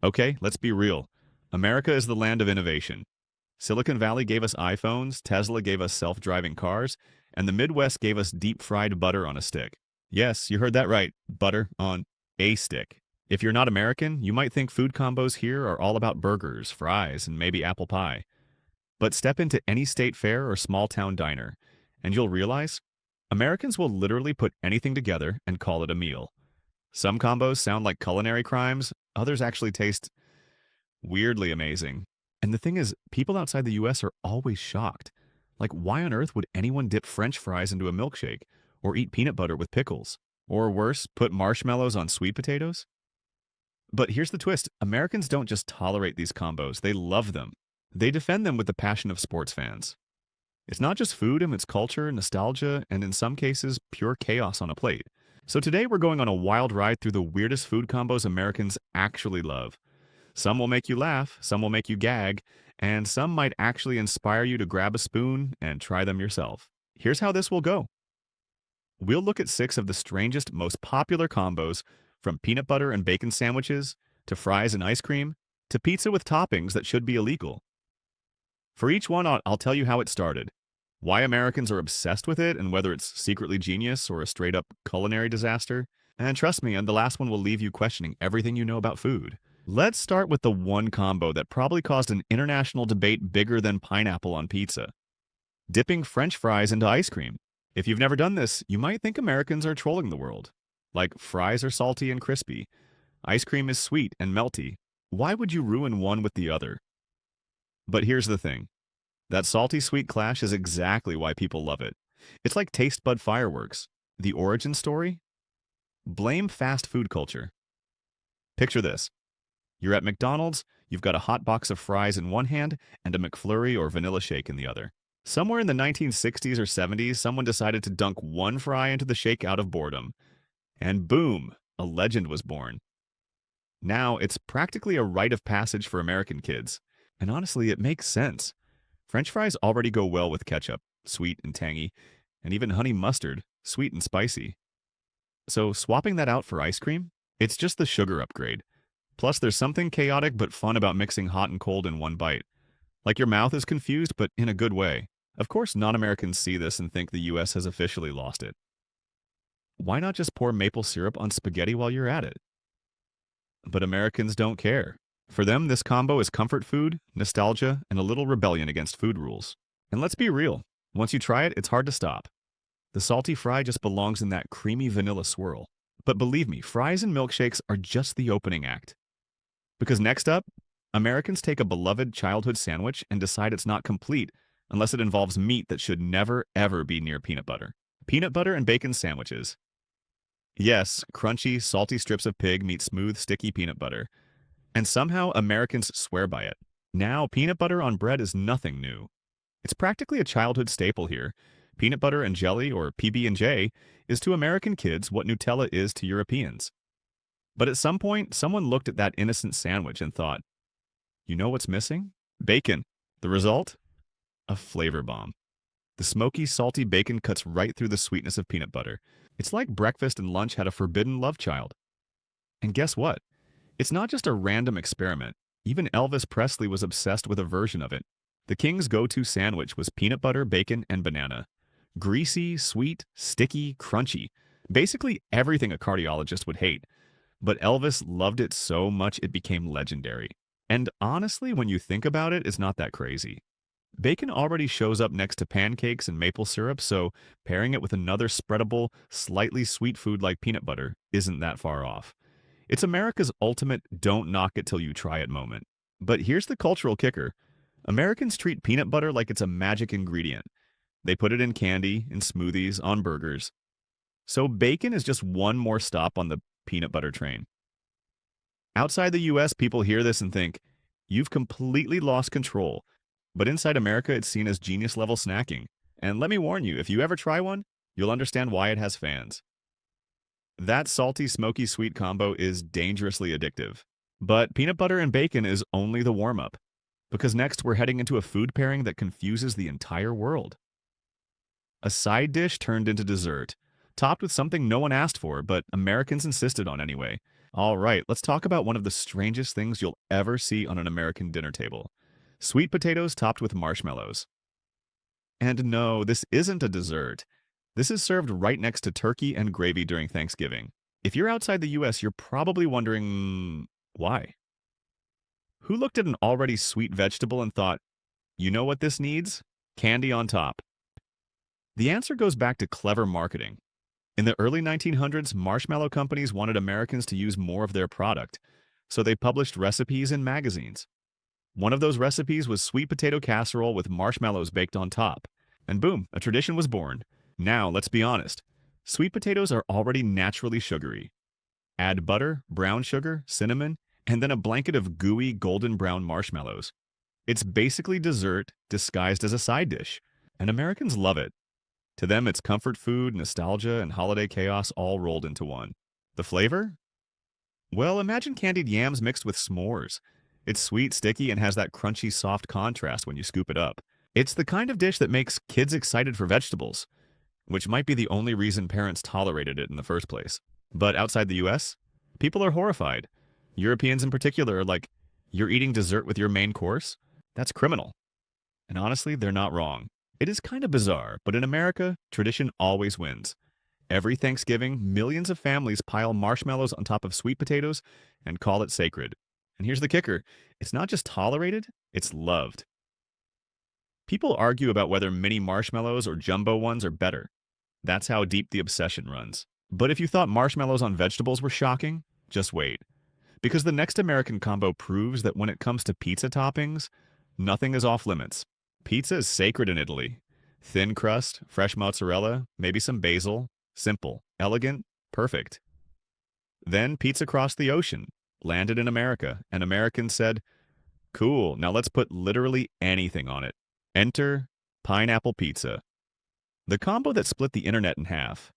Okay, let's be real. America is the land of innovation. Silicon Valley gave us iPhones, Tesla gave us self-driving cars, and the Midwest gave us deep-fried butter on a stick. Yes, you heard that right. Butter on a stick. If you're not American, you might think food combos here are all about burgers, fries, and maybe apple pie. But step into any state fair or small town diner, and you'll realize Americans will literally put anything together and call it a meal. Some combos sound like culinary crimes, others actually taste weirdly amazing. And the thing is, people outside the US are always shocked. Like, why on earth would anyone dip French fries into a milkshake? Or eat peanut butter with pickles? Or worse, put marshmallows on sweet potatoes? But here's the twist. Americans don't just tolerate these combos, they love them. They defend them with the passion of sports fans. It's not just food, it's culture, nostalgia, and in some cases, pure chaos on a plate. So today we're going on a wild ride through the weirdest food combos Americans actually love. Some will make you laugh, some will make you gag, and some might actually inspire you to grab a spoon and try them yourself. Here's how this will go. We'll look at 6 of the strangest, most popular combos, from peanut butter and bacon sandwiches, to fries and ice cream, to pizza with toppings that should be illegal. For each one, I'll tell you how it started, why Americans are obsessed with it, and whether it's secretly genius or a straight-up culinary disaster. And trust me, and the last one will leave you questioning everything you know about food. Let's start with the one combo that probably caused an international debate bigger than pineapple on pizza. Dipping French fries into ice cream. If you've never done this, you might think Americans are trolling the world. Like, fries are salty and crispy. Ice cream is sweet and melty. Why would you ruin one with the other? But here's the thing. That salty-sweet clash is exactly why people love it. It's like taste bud fireworks. The origin story? Blame fast food culture. Picture this. You're at McDonald's, you've got a hot box of fries in one hand and a McFlurry or vanilla shake in the other. Somewhere in the 1960s or 70s, someone decided to dunk one fry into the shake out of boredom. And boom, a legend was born. Now, it's practically a rite of passage for American kids. And honestly, it makes sense. French fries already go well with ketchup, sweet and tangy, and even honey mustard, sweet and spicy. So swapping that out for ice cream, it's just the sugar upgrade. Plus, there's something chaotic but fun about mixing hot and cold in one bite. Like your mouth is confused, but in a good way. Of course, non-Americans see this and think the US has officially lost it. Why not just pour maple syrup on spaghetti while you're at it? But Americans don't care. For them, this combo is comfort food, nostalgia, and a little rebellion against food rules. And let's be real, once you try it, it's hard to stop. The salty fry just belongs in that creamy vanilla swirl. But believe me, fries and milkshakes are just the opening act. Because next up, Americans take a beloved childhood sandwich and decide it's not complete unless it involves meat that should never, ever be near peanut butter. Peanut butter and bacon sandwiches. Yes, crunchy, salty strips of pig meet smooth, sticky peanut butter. And somehow Americans swear by it. Now, peanut butter on bread is nothing new. It's practically a childhood staple here. Peanut butter and jelly, or PB&J, is to American kids what Nutella is to Europeans. But at some point, someone looked at that innocent sandwich and thought, you know what's missing? Bacon. The result? A flavor bomb. The smoky, salty bacon cuts right through the sweetness of peanut butter. It's like breakfast and lunch had a forbidden love child. And guess what? It's not just a random experiment. Even Elvis Presley was obsessed with a version of it. The King's go-to sandwich was peanut butter, bacon, and banana. Greasy, sweet, sticky, crunchy. Basically everything a cardiologist would hate. But Elvis loved it so much it became legendary. And honestly, when you think about it, it's not that crazy. Bacon already shows up next to pancakes and maple syrup, so pairing it with another spreadable, slightly sweet food like peanut butter isn't that far off. It's America's ultimate don't knock it till you try it moment. But here's the cultural kicker. Americans treat peanut butter like it's a magic ingredient. They put it in candy, in smoothies, on burgers. So bacon is just one more stop on the peanut butter train. Outside the US, people hear this and think, you've completely lost control. But inside America, it's seen as genius-level snacking. And let me warn you, if you ever try one, you'll understand why it has fans. That salty, smoky, sweet combo is dangerously addictive. But peanut butter and bacon is only the warm-up. Because next, we're heading into a food pairing that confuses the entire world. A side dish turned into dessert, topped with something no one asked for, but Americans insisted on anyway. All right, let's talk about one of the strangest things you'll ever see on an American dinner table. Sweet potatoes topped with marshmallows. And no, this isn't a dessert. This is served right next to turkey and gravy during Thanksgiving. If you're outside the US, you're probably wondering, why? Who looked at an already sweet vegetable and thought, you know what this needs? Candy on top. The answer goes back to clever marketing. In the early 1900s, marshmallow companies wanted Americans to use more of their product, so they published recipes in magazines. One of those recipes was sweet potato casserole with marshmallows baked on top. And boom, a tradition was born. Now, let's be honest. Sweet potatoes are already naturally sugary. Add butter, brown sugar, cinnamon, and then a blanket of gooey golden brown marshmallows. It's basically dessert disguised as a side dish, and Americans love it. To them, it's comfort food, nostalgia, and holiday chaos all rolled into one. The flavor? Well, imagine candied yams mixed with s'mores. It's sweet, sticky, and has that crunchy, soft contrast when you scoop it up. It's the kind of dish that makes kids excited for vegetables, which might be the only reason parents tolerated it in the first place. But outside the US, people are horrified. Europeans in particular are like, you're eating dessert with your main course? That's criminal. And honestly, they're not wrong. It is kind of bizarre, but in America, tradition always wins. Every Thanksgiving, millions of families pile marshmallows on top of sweet potatoes and call it sacred. And here's the kicker. It's not just tolerated, it's loved. People argue about whether mini marshmallows or jumbo ones are better. That's how deep the obsession runs. But if you thought marshmallows on vegetables were shocking, just wait. Because the next American combo proves that when it comes to pizza toppings, nothing is off limits. Pizza is sacred in Italy. Thin crust, fresh mozzarella, maybe some basil. Simple, elegant, perfect. Then pizza crossed the ocean, landed in America, and Americans said, cool, now let's put literally anything on it. Enter pineapple pizza. The combo that split the internet in half.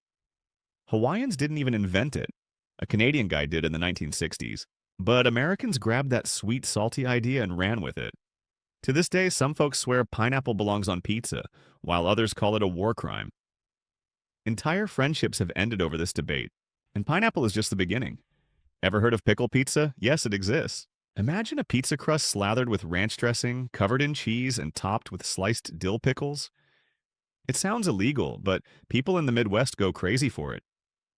Hawaiians didn't even invent it. A Canadian guy did in the 1960s. But Americans grabbed that sweet, salty idea and ran with it. To this day, some folks swear pineapple belongs on pizza, while others call it a war crime. Entire friendships have ended over this debate, and pineapple is just the beginning. Ever heard of pickle pizza? Yes, it exists. Imagine a pizza crust slathered with ranch dressing, covered in cheese, and topped with sliced dill pickles. It sounds illegal, but people in the Midwest go crazy for it.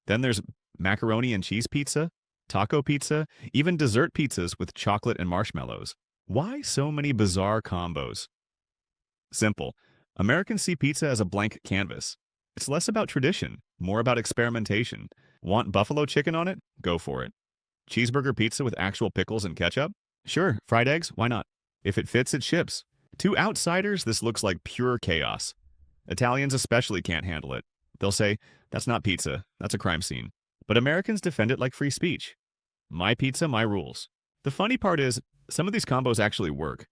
Then there's macaroni and cheese pizza, taco pizza, even dessert pizzas with chocolate and marshmallows. Why so many bizarre combos? Simple. Americans see pizza as a blank canvas. It's less about tradition, more about experimentation. Want buffalo chicken on it? Go for it. Cheeseburger pizza with actual pickles and ketchup? Sure. Fried eggs? Why not? If it fits, it ships. To outsiders, this looks like pure chaos. Italians especially can't handle it. They'll say, that's not pizza, that's a crime scene. But Americans defend it like free speech. My pizza, my rules. The funny part is, some of these combos actually work.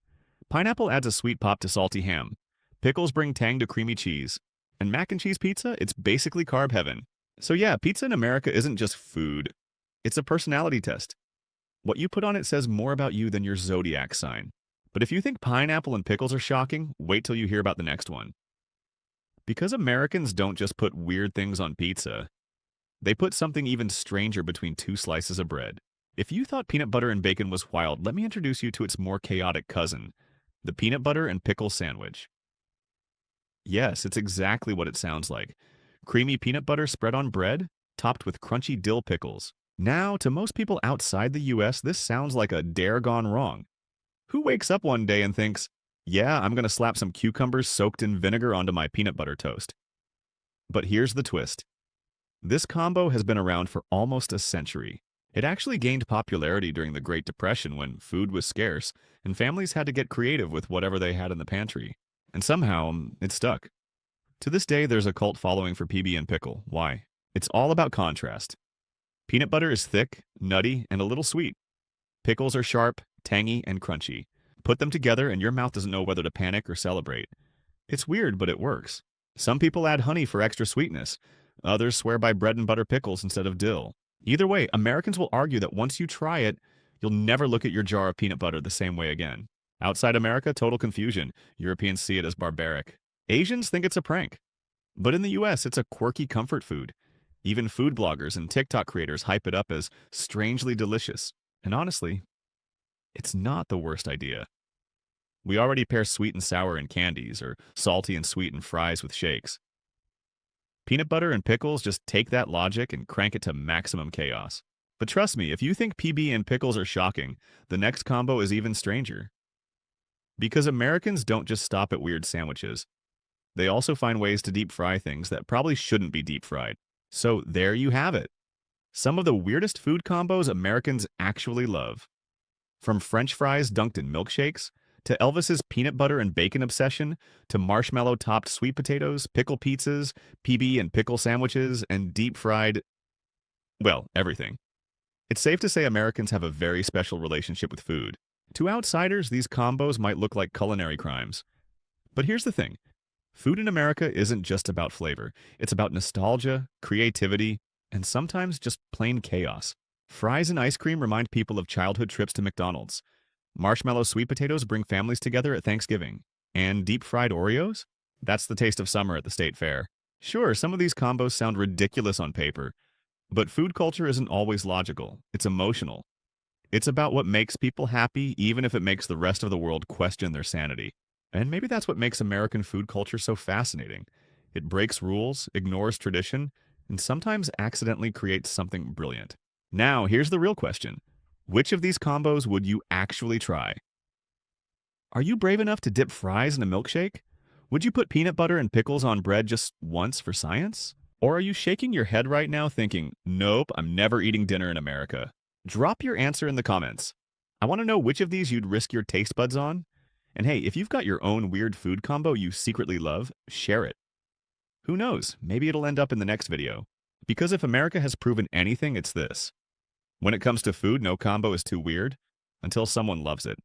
Pineapple adds a sweet pop to salty ham. Pickles bring tang to creamy cheese. And mac and cheese pizza, it's basically carb heaven. So yeah, pizza in America isn't just food. It's a personality test. What you put on it says more about you than your zodiac sign. But if you think pineapple and pickles are shocking, wait till you hear about the next one. Because Americans don't just put weird things on pizza, they put something even stranger between two slices of bread. If you thought peanut butter and bacon was wild, let me introduce you to its more chaotic cousin, the peanut butter and pickle sandwich. Yes, it's exactly what it sounds like. Creamy peanut butter spread on bread, topped with crunchy dill pickles. Now, to most people outside the US, this sounds like a dare gone wrong. Who wakes up one day and thinks, yeah, I'm going to slap some cucumbers soaked in vinegar onto my peanut butter toast? But here's the twist. This combo has been around for almost a century. It actually gained popularity during the Great Depression when food was scarce and families had to get creative with whatever they had in the pantry. And somehow, it stuck. To this day, there's a cult following for PB and pickle. Why? It's all about contrast. Peanut butter is thick, nutty, and a little sweet. Pickles are sharp, tangy, and crunchy. Put them together and your mouth doesn't know whether to panic or celebrate. It's weird, but it works. Some people add honey for extra sweetness. Others swear by bread and butter pickles instead of dill. Either way, Americans will argue that once you try it, you'll never look at your jar of peanut butter the same way again. Outside America, total confusion. Europeans see it as barbaric. Asians think it's a prank. But in the US, it's a quirky comfort food. Even food bloggers and TikTok creators hype it up as strangely delicious. And honestly, it's not the worst idea. We already pair sweet and sour in candies or salty and sweet in fries with shakes. Peanut butter and pickles just take that logic and crank it to maximum chaos. But trust me, if you think PB and pickles are shocking, the next combo is even stranger. Because Americans don't just stop at weird sandwiches. They also find ways to deep fry things that probably shouldn't be deep fried. So there you have it. Some of the weirdest food combos Americans actually love. From French fries dunked in milkshakes, to Elvis's peanut butter and bacon obsession, to marshmallow-topped sweet potatoes, pickle pizzas, PB and pickle sandwiches, and deep-fried, well, everything. It's safe to say Americans have a very special relationship with food. To outsiders, these combos might look like culinary crimes. But here's the thing. Food in America isn't just about flavor. It's about nostalgia, creativity, and sometimes just plain chaos. Fries and ice cream remind people of childhood trips to McDonald's. Marshmallow sweet potatoes bring families together at Thanksgiving. And deep-fried Oreos? That's the taste of summer at the state fair. Sure, some of these combos sound ridiculous on paper, but food culture isn't always logical. It's emotional. It's about what makes people happy, even if it makes the rest of the world question their sanity. And maybe that's what makes American food culture so fascinating. It breaks rules, ignores tradition, and sometimes accidentally creates something brilliant. Now, here's the real question. Which of these combos would you actually try? Are you brave enough to dip fries in a milkshake? Would you put peanut butter and pickles on bread just once for science? Or are you shaking your head right now thinking, nope, I'm never eating dinner in America? Drop your answer in the comments. I want to know which of these you'd risk your taste buds on. And hey, if you've got your own weird food combo you secretly love, share it. Who knows, maybe it'll end up in the next video. Because if America has proven anything, it's this. When it comes to food, no combo is too weird until someone loves it.